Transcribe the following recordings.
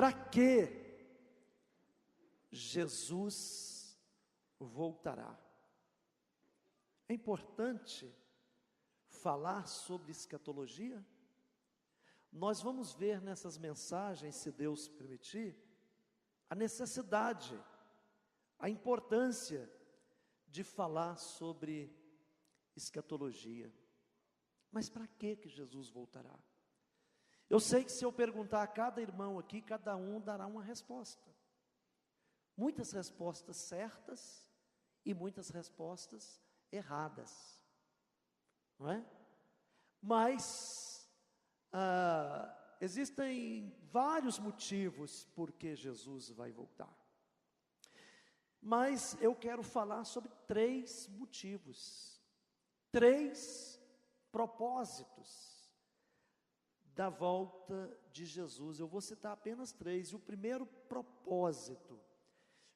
Para que Jesus voltará? É importante falar sobre escatologia. Nós vamos ver nessas mensagens, se Deus permitir, a necessidade, a importância de falar sobre escatologia. Mas para que Jesus voltará? Eu sei que se eu perguntar a cada irmão aqui, cada um dará uma resposta. Muitas respostas certas e muitas respostas erradas, não é? Mas existem vários motivos por que Jesus vai voltar. Mas eu quero falar sobre 3 motivos, 3 propósitos da volta de Jesus. Eu vou citar apenas 3. E o primeiro propósito: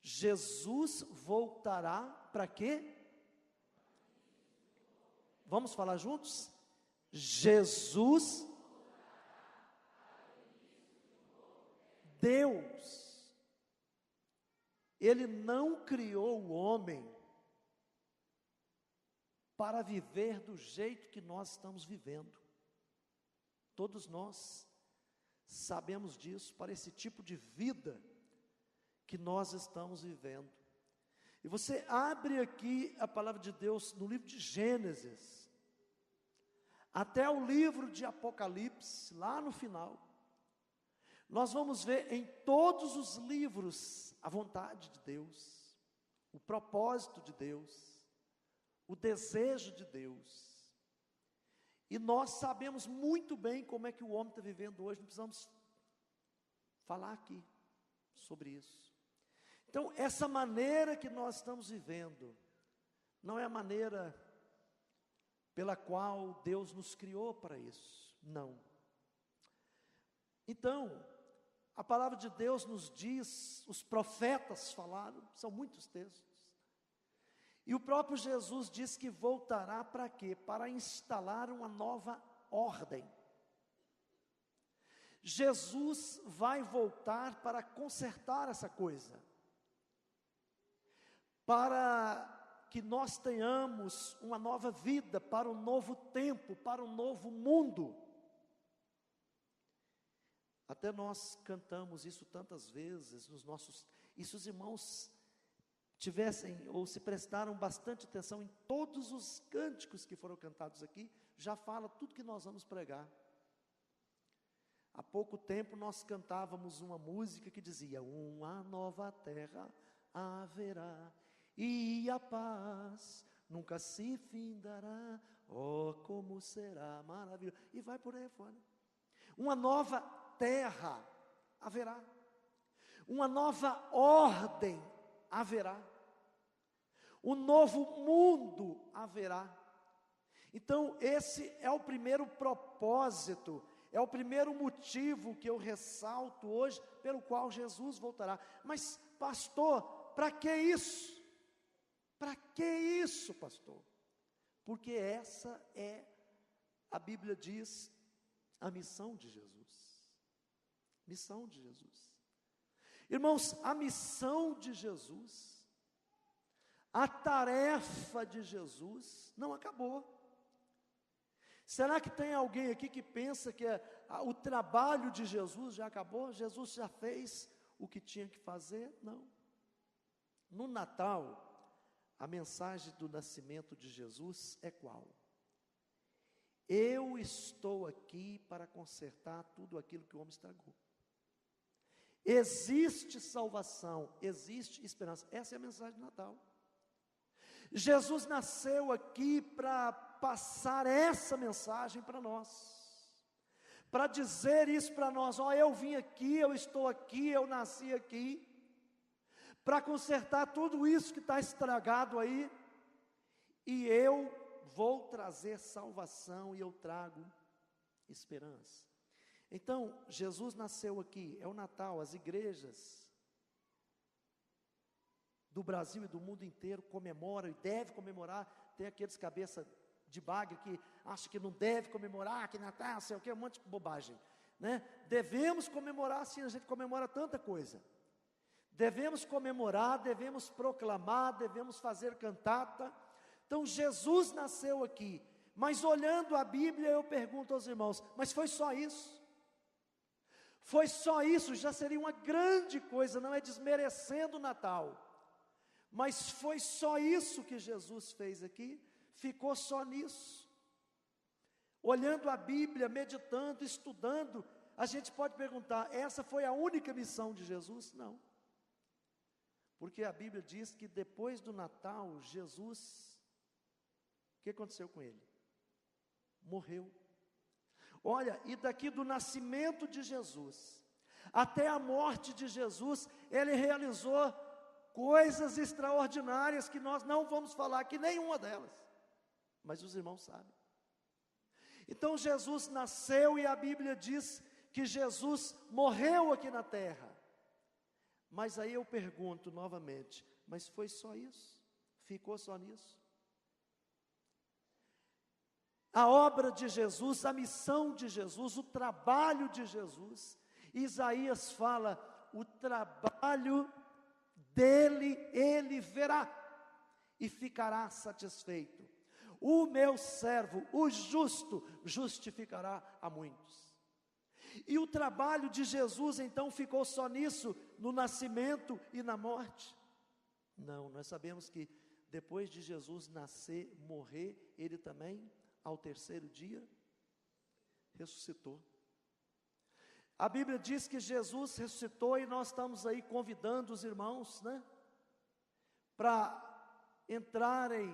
Jesus voltará para quê? Vamos falar juntos? Jesus, Deus, Ele não criou o homem para viver do jeito que nós estamos vivendo. Todos nós sabemos disso, para esse tipo de vida que nós estamos vivendo. E você abre aqui a palavra de Deus no livro de Gênesis, até o livro de Apocalipse, lá no final, nós vamos ver em todos os livros a vontade de Deus, o propósito de Deus, o desejo de Deus. E nós sabemos muito bem como é que o homem está vivendo hoje, não precisamos falar aqui sobre isso. Então, essa maneira que nós estamos vivendo, não é a maneira pela qual Deus nos criou para isso, não. Então, a palavra de Deus nos diz, os profetas falaram, são muitos textos, e o próprio Jesus diz que voltará para quê? Para instalar uma nova ordem. Jesus vai voltar para consertar essa coisa, para que nós tenhamos uma nova vida, para um novo tempo, para um novo mundo. Até nós cantamos isso tantas vezes nos nossos... E se os irmãos tivessem ou se prestaram bastante atenção em todos os cânticos que foram cantados aqui, já fala tudo que nós vamos pregar. Há pouco tempo nós cantávamos uma música que dizia: uma nova terra haverá, e a paz nunca se findará, oh como será maravilhoso, e vai por aí fora. Uma nova terra haverá, uma nova ordem haverá, um novo mundo haverá. Então esse é o primeiro propósito, é o primeiro motivo que eu ressalto hoje, pelo qual Jesus voltará. Mas pastor, para que isso? Para que isso, pastor? Porque essa é, a Bíblia diz, a missão de Jesus. Missão de Jesus. Irmãos, a missão de Jesus, a tarefa de Jesus não acabou. Será que tem alguém aqui que pensa que o trabalho de Jesus já acabou? Jesus já fez o que tinha que fazer? Não. No Natal, a mensagem do nascimento de Jesus é qual? Eu estou aqui para consertar tudo aquilo que o homem estragou. Existe salvação, existe esperança. Essa é a mensagem do Natal. Jesus nasceu aqui para passar essa mensagem para nós, para dizer isso para nós: ó, eu vim aqui, eu estou aqui, eu nasci aqui, para consertar tudo isso que está estragado aí, e eu vou trazer salvação, e eu trago esperança. Então, Jesus nasceu aqui, é o Natal. As igrejas do Brasil e do mundo inteiro comemoram, e devem comemorar. Tem aqueles cabeça de bagre que acham que não deve comemorar, que Natal, sei o que, um monte de bobagem. né? Devemos comemorar, sim, a gente comemora tanta coisa. Devemos comemorar, devemos proclamar, devemos fazer cantata. Então Jesus nasceu aqui, mas olhando a Bíblia eu pergunto aos irmãos, mas foi só isso? Foi só isso? Já seria uma grande coisa, não é desmerecendo o Natal, mas foi só isso que Jesus fez aqui? Ficou só nisso? Olhando a Bíblia, meditando, estudando, a gente pode perguntar, essa foi a única missão de Jesus? Não. Porque a Bíblia diz que depois do Natal, Jesus, o que aconteceu com ele? Morreu. Olha, e daqui do nascimento de Jesus, até a morte de Jesus, ele realizou coisas extraordinárias que nós não vamos falar aqui, nenhuma delas, mas os irmãos sabem. Então Jesus nasceu e a Bíblia diz que Jesus morreu aqui na terra. Mas aí eu pergunto novamente, mas foi só isso? Ficou só nisso? A obra de Jesus, a missão de Jesus, o trabalho de Jesus, Isaías fala, o trabalho dele, ele verá e ficará satisfeito. O meu servo, o justo, justificará a muitos. E o trabalho de Jesus então ficou só nisso, no nascimento e na morte? Não, nós sabemos que depois de Jesus nascer, morrer, ele também, ao terceiro dia, ressuscitou. A Bíblia diz que Jesus ressuscitou e nós estamos aí convidando os irmãos, né, para entrarem,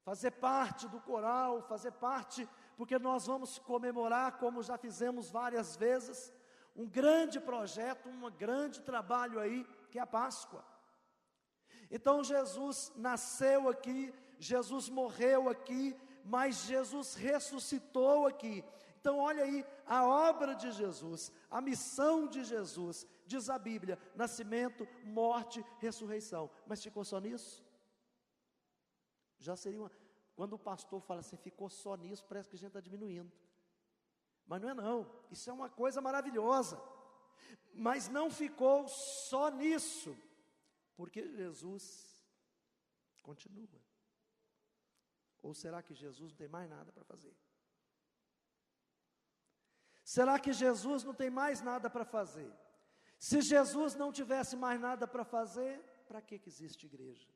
fazer parte do coral, fazer parte, porque nós vamos comemorar, como já fizemos várias vezes, um grande projeto, um grande trabalho aí, que é a Páscoa. Então Jesus nasceu aqui, Jesus morreu aqui, mas Jesus ressuscitou aqui. Então olha aí, a obra de Jesus, a missão de Jesus, diz a Bíblia, nascimento, morte, ressurreição. Mas ficou só nisso? Já seria uma... Quando o pastor fala assim, ficou só nisso, parece que a gente está diminuindo. Mas não é não, isso é uma coisa maravilhosa. Mas não ficou só nisso, porque Jesus continua. Ou será que Jesus não tem mais nada para fazer? Será que Jesus não tem mais nada para fazer? Se Jesus não tivesse mais nada para fazer, para que existe igreja?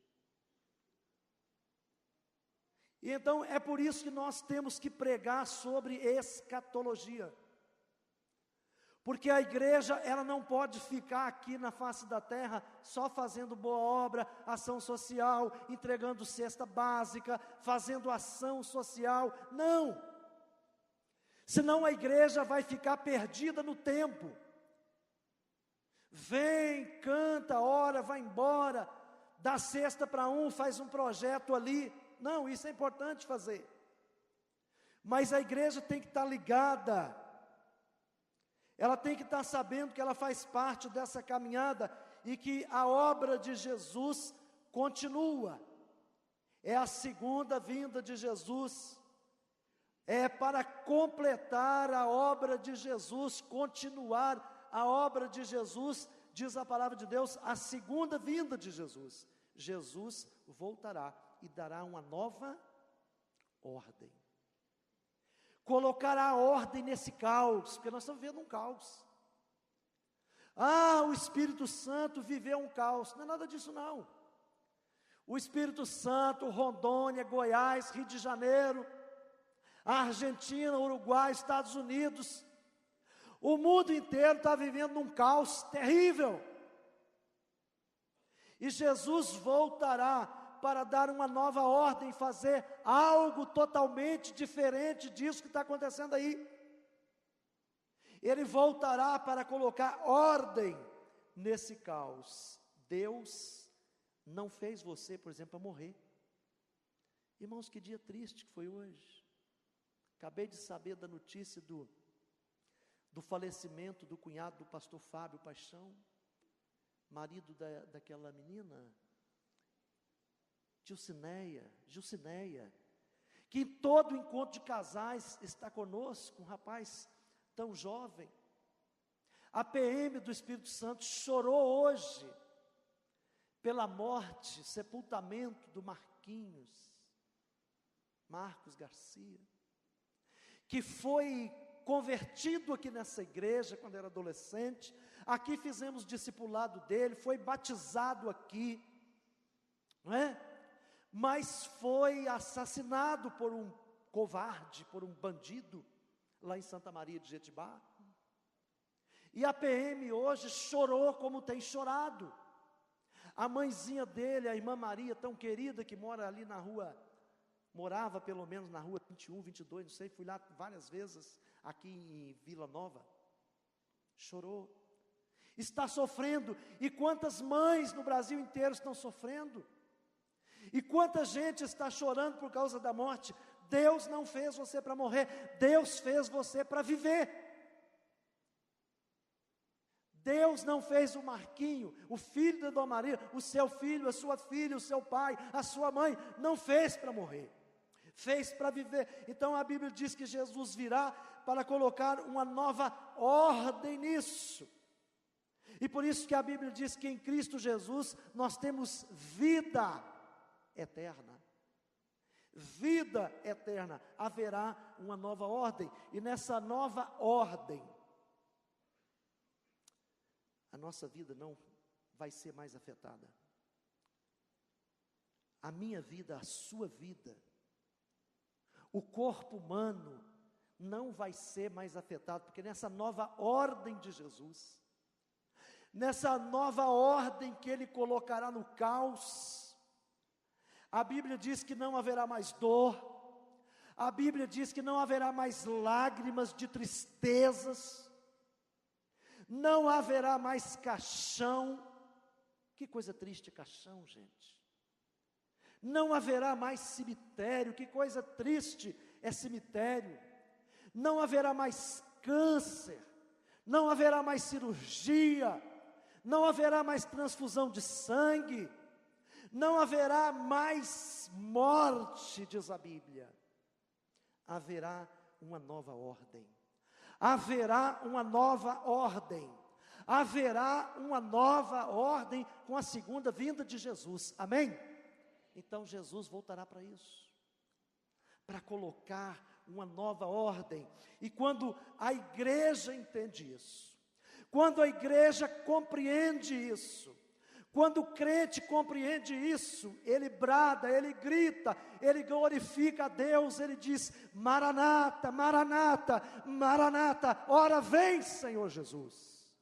E então é por isso que nós temos que pregar sobre escatologia. Porque a igreja, ela não pode ficar aqui na face da terra só fazendo boa obra, ação social, entregando cesta básica, fazendo ação social. Não! Senão a igreja vai ficar perdida no tempo. Vem, canta, ora, vai embora, dá cesta para um, faz um projeto ali. Não, isso é importante fazer. Mas a igreja tem que estar ligada. Ela tem que estar sabendo que ela faz parte dessa caminhada e que a obra de Jesus continua. É a segunda vinda de Jesus. É para completar a obra de Jesus, continuar a obra de Jesus, diz a palavra de Deus, a segunda vinda de Jesus. Jesus voltará e dará uma nova ordem. Colocará ordem nesse caos, porque nós estamos vivendo um caos. O Espírito Santo viveu um caos. Não é nada disso não. O Espírito Santo, Rondônia, Goiás, Rio de Janeiro, a Argentina, Uruguai, Estados Unidos, o mundo inteiro está vivendo um caos terrível. E Jesus voltará para dar uma nova ordem, fazer algo totalmente diferente disso que está acontecendo aí. Ele voltará para colocar ordem nesse caos. Deus não fez você, por exemplo, para morrer. Irmãos, que dia triste que foi hoje. Acabei de saber da notícia do falecimento do cunhado do pastor Fábio Paixão, marido daquela menina, Gilcineia, que em todo encontro de casais está conosco, um rapaz tão jovem. A PM do Espírito Santo chorou hoje pela morte, sepultamento do Marcos Garcia, que foi convertido aqui nessa igreja quando era adolescente. Aqui fizemos discipulado dele, foi batizado aqui, não é? Mas foi assassinado por um covarde, por um bandido, lá em Santa Maria de Jetibá. E a PM hoje chorou como tem chorado. A mãezinha dele, a irmã Maria, tão querida, que mora ali na rua, morava pelo menos na rua 21, 22, não sei, fui lá várias vezes, aqui em Vila Nova, chorou, está sofrendo. E quantas mães no Brasil inteiro estão sofrendo, e quanta gente está chorando por causa da morte. Deus não fez você para morrer, Deus fez você para viver. Deus não fez o Marquinho, o filho da Dona Maria, o seu filho, a sua filha, o seu pai, a sua mãe, não fez para morrer, fez para viver. Então a Bíblia diz que Jesus virá para colocar uma nova ordem nisso. E por isso que a Bíblia diz que em Cristo Jesus nós temos vida eterna. Vida eterna, haverá uma nova ordem, e nessa nova ordem, a nossa vida não vai ser mais afetada. A minha vida, a sua vida, o corpo humano não vai ser mais afetado, porque nessa nova ordem de Jesus, nessa nova ordem que Ele colocará no caos, a Bíblia diz que não haverá mais dor, a Bíblia diz que não haverá mais lágrimas de tristezas, não haverá mais caixão. Que coisa triste caixão, gente. Não haverá mais cemitério, que coisa triste é cemitério. Não haverá mais câncer, não haverá mais cirurgia, não haverá mais transfusão de sangue, não haverá mais morte, diz a Bíblia. Haverá uma nova ordem. Haverá uma nova ordem, haverá uma nova ordem com a segunda vinda de Jesus, amém? Então Jesus voltará para isso, para colocar uma nova ordem. E quando a igreja entende isso, quando a igreja compreende isso, quando o crente compreende isso, ele brada, ele grita, ele glorifica a Deus, ele diz: Maranata, Maranata, Maranata, ora vem, Senhor Jesus.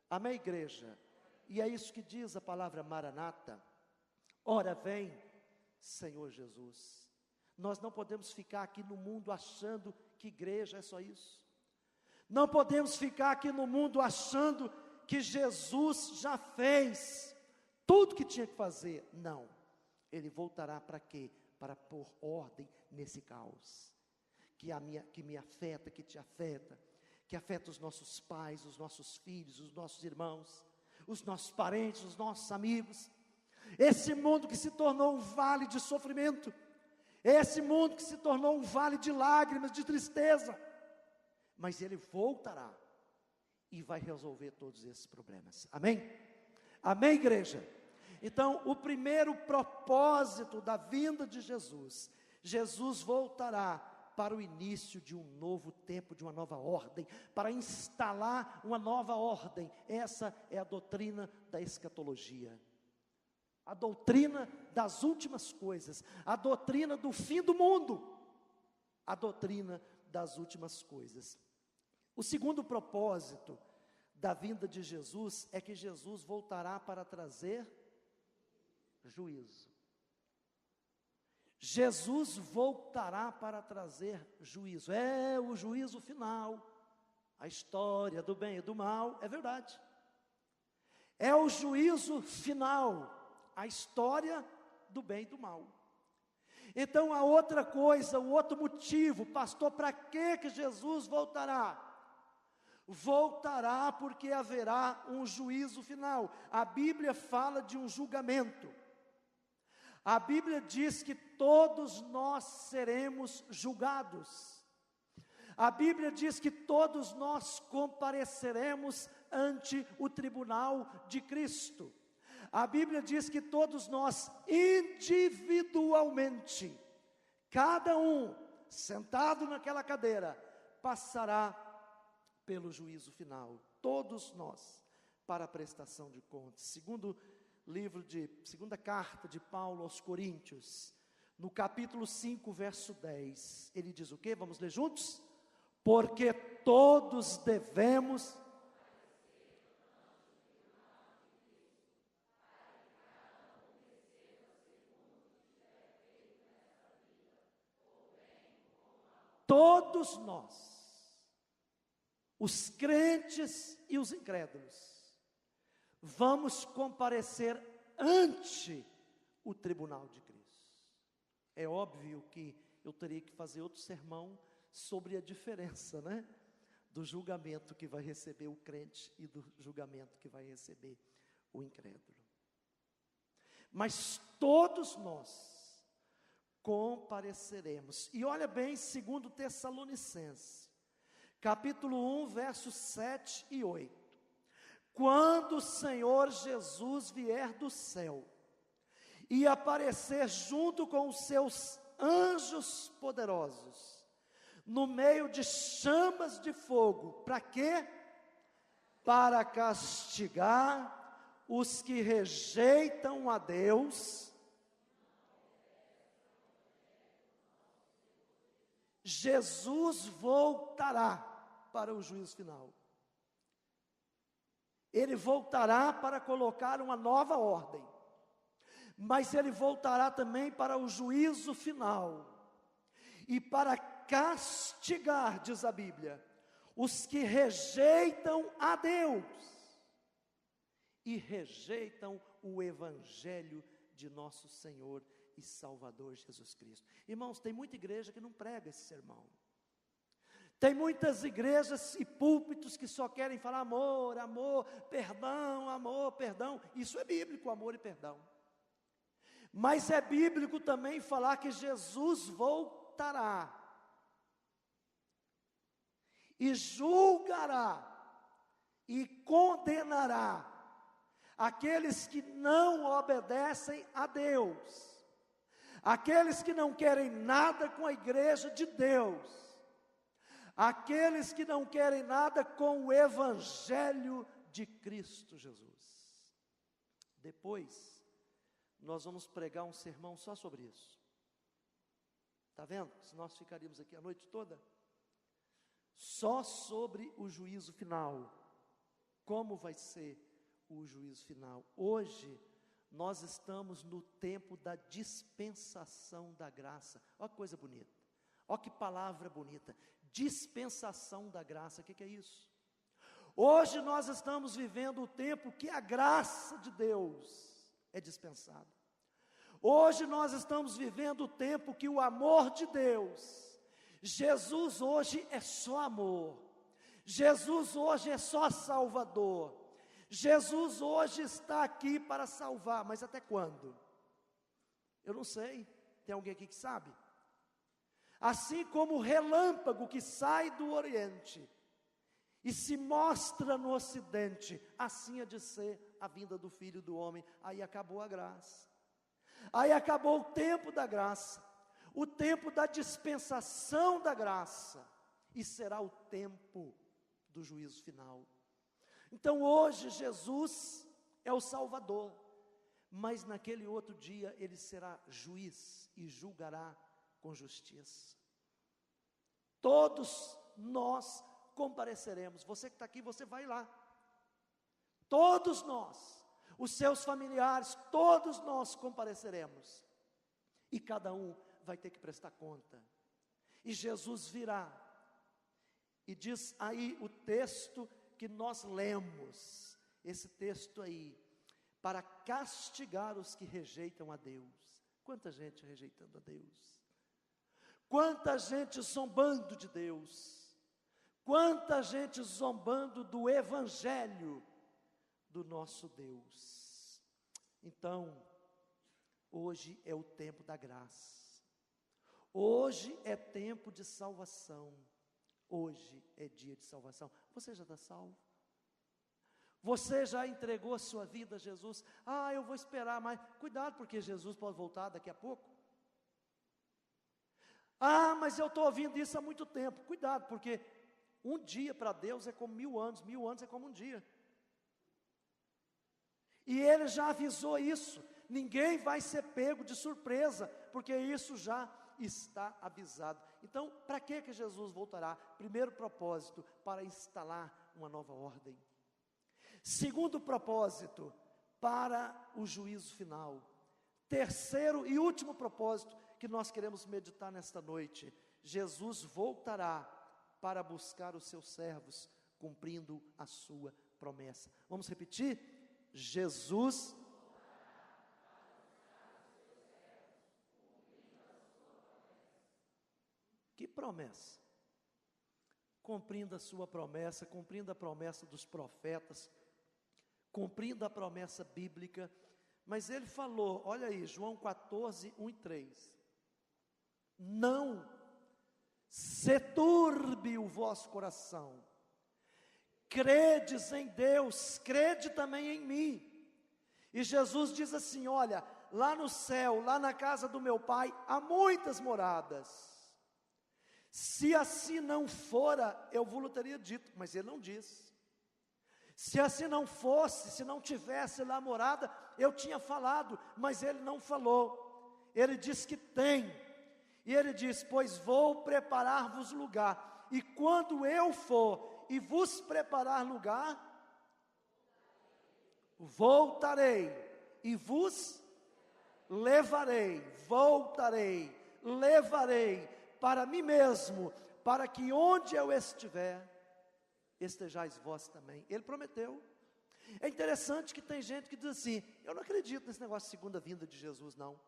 Amém, igreja? E é isso que diz a palavra Maranata, ora vem, Senhor Jesus. Nós não podemos ficar aqui no mundo achando que igreja é só isso. Não podemos ficar aqui no mundo achando que Jesus já fez tudo que tinha que fazer. Não, Ele voltará para quê? Para pôr ordem nesse caos, que me afeta, que te afeta, que afeta os nossos pais, os nossos filhos, os nossos irmãos, os nossos parentes, os nossos amigos. Esse mundo que se tornou um vale de sofrimento, esse mundo que se tornou um vale de lágrimas, de tristeza, mas Ele voltará e vai resolver todos esses problemas, amém? Amém, igreja? Então, o primeiro propósito da vinda de Jesus, Jesus voltará para o início de um novo tempo, de uma nova ordem, para instalar uma nova ordem. Essa é a doutrina da escatologia, a doutrina das últimas coisas, a doutrina do fim do mundo, a doutrina das últimas coisas. O segundo propósito da vinda de Jesus é que Jesus voltará para trazer juízo. Jesus voltará para trazer juízo. É o juízo final, a história do bem e do mal, é verdade. É o juízo final, a história do bem e do mal. Então a outra coisa, o outro motivo, pastor, para que Jesus voltará? Voltará porque haverá um juízo final. A Bíblia fala de um julgamento. A Bíblia diz que todos nós seremos julgados. A Bíblia diz que todos nós compareceremos ante o tribunal de Cristo. A Bíblia diz que todos nós individualmente, cada um sentado naquela cadeira, passará pelo juízo final. Todos nós, para a prestação de contas. Segunda carta de Paulo aos Coríntios, no capítulo 5, verso 10, ele diz o quê? Vamos ler juntos? Porque todos devemos todos nós, os crentes e os incrédulos, vamos comparecer ante o tribunal de Cristo. É óbvio que eu teria que fazer outro sermão sobre a diferença, né, do julgamento que vai receber o crente e do julgamento que vai receber o incrédulo. Mas todos nós compareceremos. E olha bem, 2 Tessalonicenses, capítulo 1, versos 7 e 8. Quando o Senhor Jesus vier do céu e aparecer junto com os seus anjos poderosos, no meio de chamas de fogo, para quê? Para castigar os que rejeitam a Deus. Jesus voltará para o juízo final. Ele voltará para colocar uma nova ordem, mas ele voltará também para o juízo final, e para castigar, diz a Bíblia, os que rejeitam a Deus, e rejeitam o Evangelho de nosso Senhor e Salvador Jesus Cristo. Irmãos, tem muita igreja que não prega esse sermão. Tem muitas igrejas e púlpitos que só querem falar amor, amor, perdão. Isso é bíblico, amor e perdão. Mas é bíblico também falar que Jesus voltará e julgará e condenará aqueles que não obedecem a Deus, aqueles que não querem nada com a igreja de Deus, aqueles que não querem nada com o Evangelho de Cristo Jesus. Depois, nós vamos pregar um sermão só sobre isso. Está vendo? Se nós ficaríamos aqui a noite toda, só sobre o juízo final. Como vai ser o juízo final? Hoje, nós estamos no tempo da dispensação da graça. Olha que coisa bonita. Olha que palavra bonita. Dispensação da graça. O que é isso? Hoje nós estamos vivendo o tempo que a graça de Deus é dispensada. Hoje nós estamos vivendo o tempo que o amor de Deus, Jesus hoje é só amor, Jesus hoje é só Salvador, Jesus hoje está aqui para salvar, mas até quando? Eu não sei, tem alguém aqui que sabe? Assim como o relâmpago que sai do Oriente e se mostra no Ocidente, assim há de ser a vinda do Filho do Homem. Aí acabou a graça, aí acabou o tempo da graça, o tempo da dispensação da graça, e será o tempo do juízo final. Então hoje Jesus é o Salvador, mas naquele outro dia Ele será juiz e julgará com justiça. Todos nós compareceremos. Você que está aqui, você vai lá. Todos nós, os seus familiares, todos nós compareceremos. E cada um vai ter que prestar conta. E Jesus virá. E diz aí o texto que nós lemos, esse texto aí, para castigar os que rejeitam a Deus. Quanta gente rejeitando a Deus. Quanta gente zombando de Deus, quanta gente zombando do Evangelho do nosso Deus. Então, hoje é o tempo da graça, hoje é tempo de salvação, Hoje é dia de salvação. Você já está salvo? Você já entregou a sua vida a Jesus? Eu vou esperar mais. Cuidado, porque Jesus pode voltar daqui a pouco. Mas eu estou ouvindo isso há muito tempo. Cuidado, porque um dia para Deus é como 1000 anos, 1000 anos é como um dia. E Ele já avisou isso. Ninguém vai ser pego de surpresa, porque isso já está avisado. Então, para que Jesus voltará? Primeiro propósito, para instalar uma nova ordem. Segundo propósito, para o juízo final. Terceiro e último propósito que nós queremos meditar nesta noite: Jesus voltará para buscar os seus servos, cumprindo a sua promessa. Vamos repetir? Jesus Que promessa? Cumprindo a sua promessa, cumprindo a promessa dos profetas, cumprindo a promessa bíblica. Mas ele falou, olha aí, João 14, 1 e 3. Não se turbe o vosso coração. Credes em Deus, crede também em mim. E Jesus diz assim, olha, lá no céu, lá na casa do meu Pai, há muitas moradas. Se assim não fora, eu vos teria dito, mas ele não disse. Se assim não fosse, se não tivesse lá morada, eu tinha falado, mas ele não falou. Ele diz que tem. E ele diz, pois vou preparar-vos lugar. E quando eu for e vos preparar lugar, voltarei e vos levarei, voltarei, levarei para mim mesmo, para que onde eu estiver, estejais vós também. Ele prometeu. É interessante que tem gente que diz assim, eu não acredito nesse negócio de segunda vinda de Jesus, não.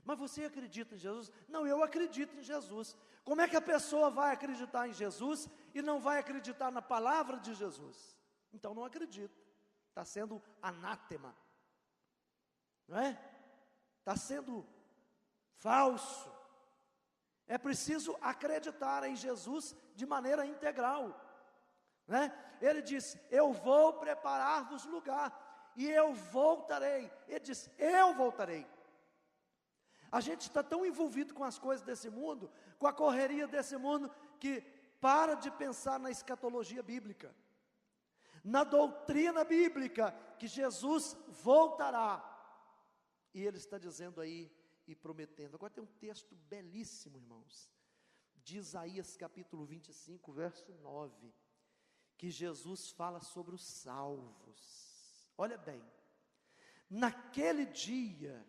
Mas você acredita em Jesus? Não, eu acredito em Jesus. Como é que a pessoa vai acreditar em Jesus e não vai acreditar na palavra de Jesus? Então não acredita. Está sendo anátema. Não é? Está sendo falso. É preciso acreditar em Jesus de maneira integral, né? Ele diz, eu vou preparar-vos lugar, e eu voltarei. Ele diz, eu voltarei. A gente está tão envolvido com as coisas desse mundo, com a correria desse mundo, que para de pensar na escatologia bíblica, na doutrina bíblica, que Jesus voltará. E ele está dizendo aí, e prometendo. Agora tem um texto belíssimo, irmãos, de Isaías capítulo 25, verso 9, que Jesus fala sobre os salvos. Olha bem, naquele dia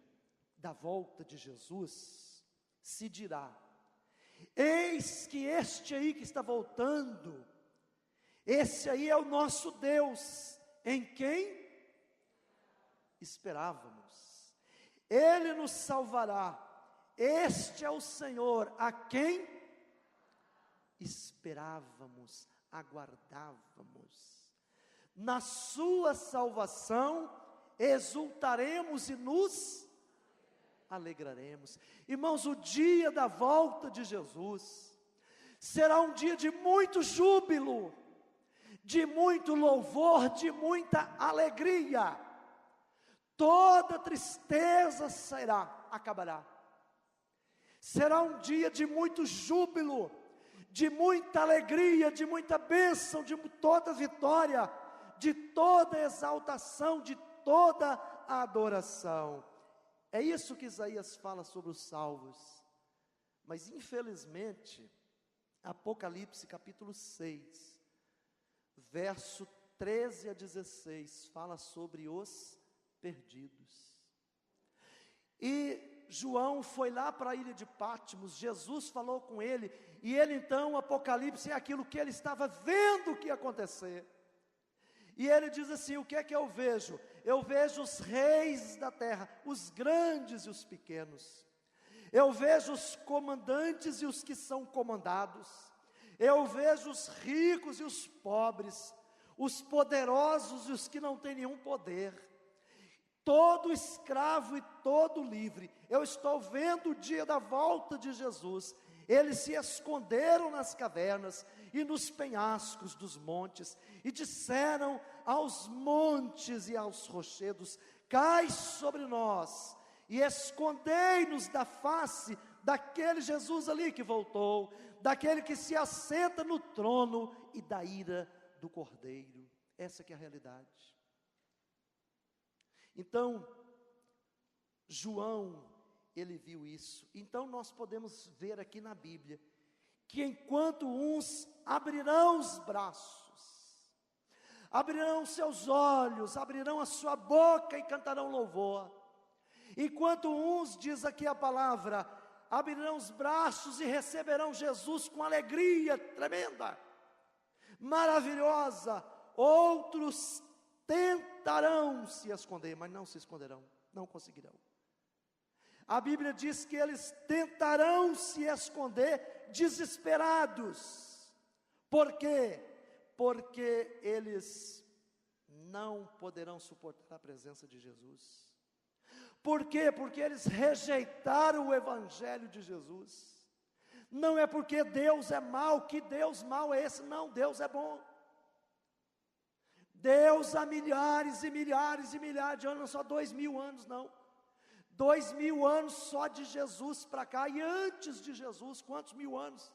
da volta de Jesus, se dirá, eis que este aí que está voltando, esse aí é o nosso Deus, em quem esperávamos. Ele nos salvará. Este é o Senhor a quem esperávamos, aguardávamos. Na sua salvação exultaremos e nos alegraremos. Irmãos, o dia da volta de Jesus será um dia de muito júbilo, de muito louvor, de muita alegria. Toda tristeza acabará. Será um dia de muito júbilo, de muita alegria, de muita bênção, de toda vitória, de toda exaltação, de toda adoração. É isso que Isaías fala sobre os salvos. Mas infelizmente, Apocalipse capítulo 6, verso 13 a 16, fala sobre os perdidos. E João foi lá para a ilha de Patmos, Jesus falou com ele, e ele então, Apocalipse é aquilo que ele estava vendo que ia acontecer. E ele diz assim, o que é que eu vejo? Eu vejo os reis da terra, os grandes e os pequenos. Eu vejo os comandantes e os que são comandados. Eu vejo os ricos e os pobres, os poderosos e os que não têm nenhum poder. Todo escravo e todo livre. Eu estou vendo o dia da volta de Jesus. Eles se esconderam nas cavernas, e nos penhascos dos montes, e disseram aos montes e aos rochedos: cai sobre nós, e escondei-nos da face daquele Jesus ali que voltou, daquele que se assenta no trono e da ira do Cordeiro. Essa que é a realidade. Então, João, ele viu isso. Então nós podemos ver aqui na Bíblia, que enquanto uns abrirão os braços, abrirão seus olhos, abrirão a sua boca e cantarão louvor, enquanto uns, diz aqui a palavra, abrirão os braços e receberão Jesus com alegria tremenda, maravilhosa, outros tentarão se esconder, mas não se esconderão, não conseguirão. A Bíblia diz que eles tentarão se esconder desesperados. Por quê? Porque eles não poderão suportar a presença de Jesus. Por quê? Porque eles rejeitaram o Evangelho de Jesus. Não é porque Deus é mau, que Deus mau é esse, não, Deus é bom. Deus há milhares e milhares e milhares de anos, não só 2000 anos não, 2000 anos só de Jesus para cá, e antes de Jesus, quantos mil anos?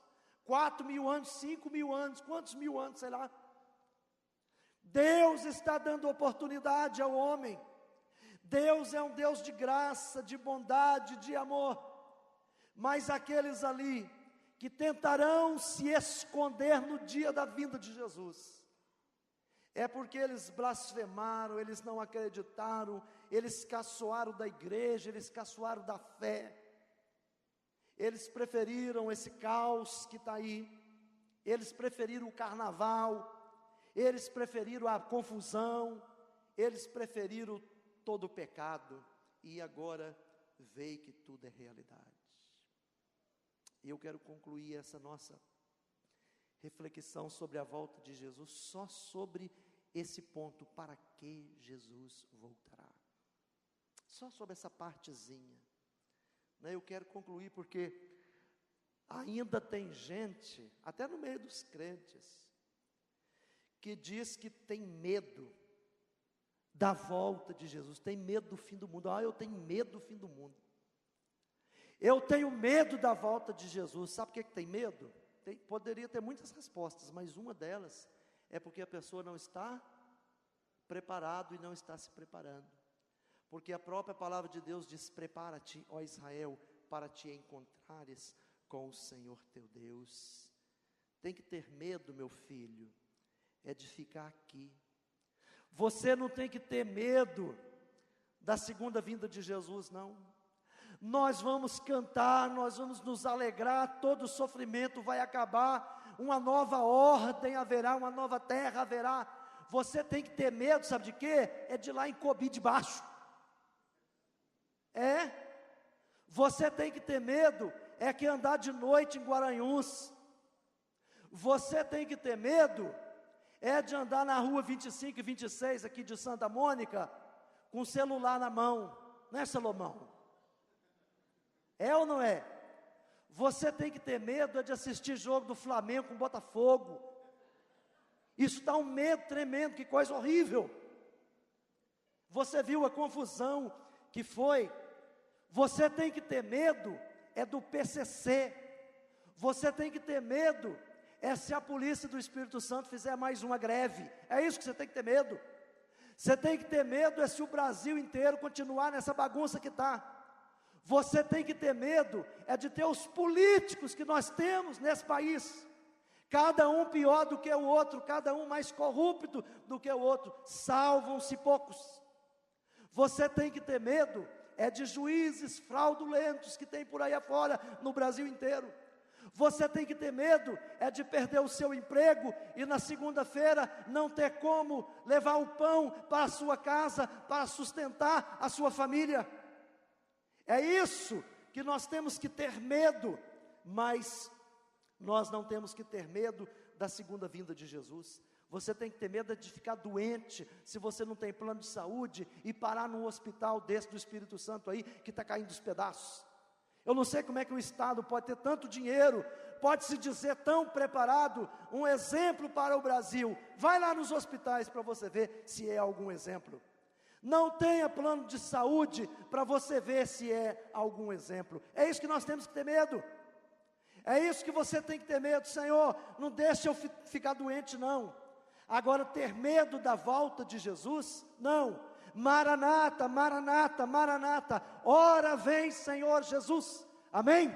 4.000 anos, 5.000 anos, quantos mil anos, sei lá. Deus está dando oportunidade ao homem. Deus é um Deus de graça, de bondade, de amor. Mas aqueles ali que tentarão se esconder no dia da vinda de Jesus, é porque eles blasfemaram, eles não acreditaram, eles caçoaram da igreja, eles caçoaram da fé. Eles preferiram esse caos que está aí, eles preferiram o carnaval, eles preferiram a confusão, eles preferiram todo o pecado, e agora veio que tudo é realidade. E eu quero concluir essa nossa reflexão sobre a volta de Jesus, só sobre esse ponto, para que Jesus voltará. Só sobre essa partezinha. Eu quero concluir porque ainda tem gente, até no meio dos crentes, que diz que tem medo da volta de Jesus, tem medo do fim do mundo. Eu tenho medo do fim do mundo. Eu tenho medo da volta de Jesus. Sabe por que tem medo? Poderia ter muitas respostas, mas uma delas é porque a pessoa não está preparado e não está se preparando. Porque a própria palavra de Deus diz: prepara-te, ó Israel, para te encontrares com o Senhor teu Deus. Tem que ter medo, meu filho, é de ficar aqui. Você não tem que ter medo da segunda vinda de Jesus, não. Nós vamos cantar, nós vamos nos alegrar, todo o sofrimento vai acabar, uma nova ordem haverá, uma nova terra haverá. Você tem que ter medo, sabe de quê? É de ir lá em Cobi de baixo. Você tem que ter medo, é que andar de noite em Guaranhuns. Você tem que ter medo, é de andar na rua 25 e 26 aqui de Santa Mônica, com o celular na mão, né, Salomão? É ou não é? Você tem que ter medo, é de assistir jogo do Flamengo com Botafogo. Isso dá um medo tremendo, que coisa horrível. Você viu a confusão que foi? Você tem que ter medo, é do PCC. Você tem que ter medo, é se a polícia do Espírito Santo fizer mais uma greve. É isso que você tem que ter medo. Você tem que ter medo, é se o Brasil inteiro continuar nessa bagunça que está. Você tem que ter medo, é de ter os políticos que nós temos nesse país, cada um pior do que o outro, cada um mais corrupto do que o outro, salvam-se poucos. Você tem que ter medo, é de juízes fraudulentos que tem por aí afora, no Brasil inteiro. Você tem que ter medo, é de perder o seu emprego e na segunda-feira não ter como levar o pão para a sua casa, para sustentar a sua família. É isso que nós temos que ter medo, mas nós não temos que ter medo da segunda vinda de Jesus. Você tem que ter medo de ficar doente, se você não tem plano de saúde, e parar num hospital desse do Espírito Santo aí, que está caindo dos pedaços. Eu não sei como é que o Estado pode ter tanto dinheiro, pode-se dizer tão preparado, um exemplo para o Brasil. Vai lá nos hospitais para você ver se é algum exemplo. Não tenha plano de saúde para você ver se é algum exemplo. É isso que nós temos que ter medo. É isso que você tem que ter medo. Senhor, não deixe eu ficar doente não. Agora, ter medo da volta de Jesus? Não. Maranata, Maranata, Maranata. Ora vem, Senhor Jesus. Amém?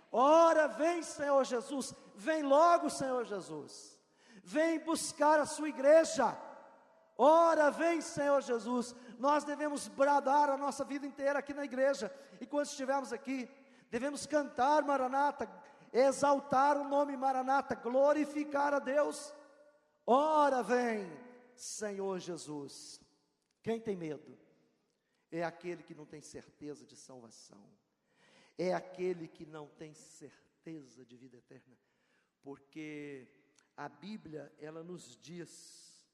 Ora vem, Senhor Jesus. Vem logo, Senhor Jesus. Vem buscar a sua igreja. Ora vem, Senhor Jesus. Nós devemos bradar a nossa vida inteira aqui na igreja. E quando estivermos aqui, devemos cantar Maranata, exaltar o nome Maranata, glorificar a Deus. Ora vem, Senhor Jesus. Quem tem medo? É aquele que não tem certeza de salvação. É aquele que não tem certeza de vida eterna. Porque a Bíblia, ela nos diz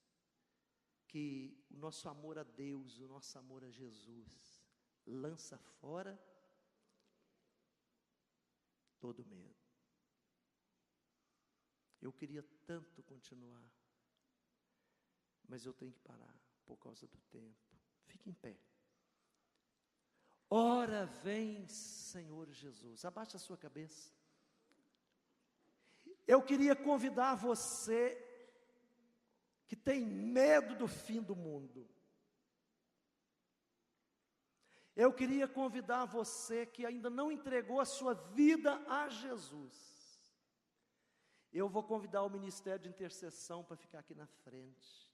que o nosso amor a Deus, o nosso amor a Jesus, lança fora todo medo. Eu queria tanto continuar, mas eu tenho que parar por causa do tempo. Fique em pé. Ora vem, Senhor Jesus. Abaixe a sua cabeça. Eu queria convidar você que tem medo do fim do mundo. Eu queria convidar você que ainda não entregou a sua vida a Jesus. Eu vou convidar o Ministério de Intercessão para ficar aqui na frente.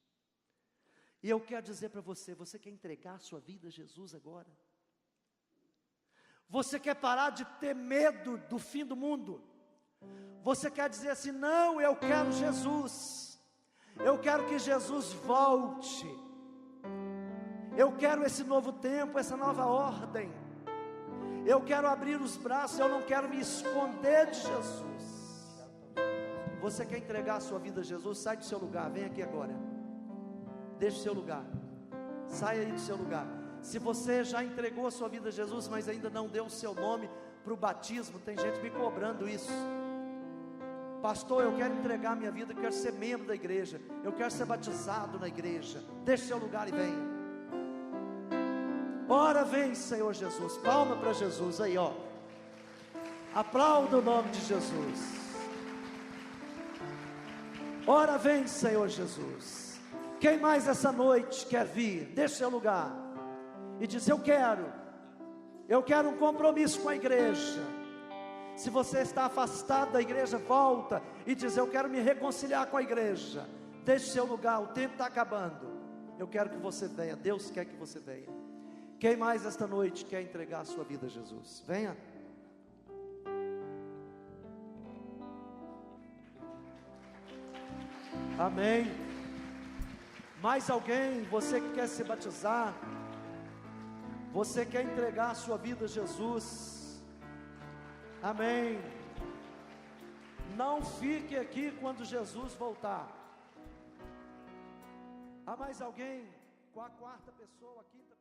E eu quero dizer para você, você quer entregar a sua vida a Jesus agora? Você quer parar de ter medo do fim do mundo? Você quer dizer assim, não, eu quero Jesus. Eu quero que Jesus volte. Eu quero esse novo tempo, essa nova ordem. Eu quero abrir os braços, eu não quero me esconder de Jesus. Você quer entregar a sua vida a Jesus? Sai do seu lugar, vem aqui agora. Deixe o seu lugar. Saia aí do seu lugar. Se você já entregou a sua vida a Jesus, mas ainda não deu o seu nome para o batismo, tem gente me cobrando isso. Pastor, eu quero entregar minha vida, eu quero ser membro da igreja, eu quero ser batizado na igreja. Deixe seu lugar e venha. Ora vem, Senhor Jesus. Palma para Jesus aí, ó. Aplauda o nome de Jesus. Ora vem, Senhor Jesus. Quem mais essa noite quer vir? Deixe seu lugar e diz, eu quero um compromisso com a igreja. Se você está afastado da igreja, volta e diz, eu quero me reconciliar com a igreja. Deixe seu lugar, o tempo está acabando. Eu quero que você venha, Deus quer que você venha. Quem mais esta noite quer entregar a sua vida a Jesus? Venha. Amém. Mais alguém, você que quer se batizar, você quer entregar a sua vida a Jesus? Amém. Não fique aqui quando Jesus voltar. Há mais alguém? Com a quarta pessoa, a quinta pessoa?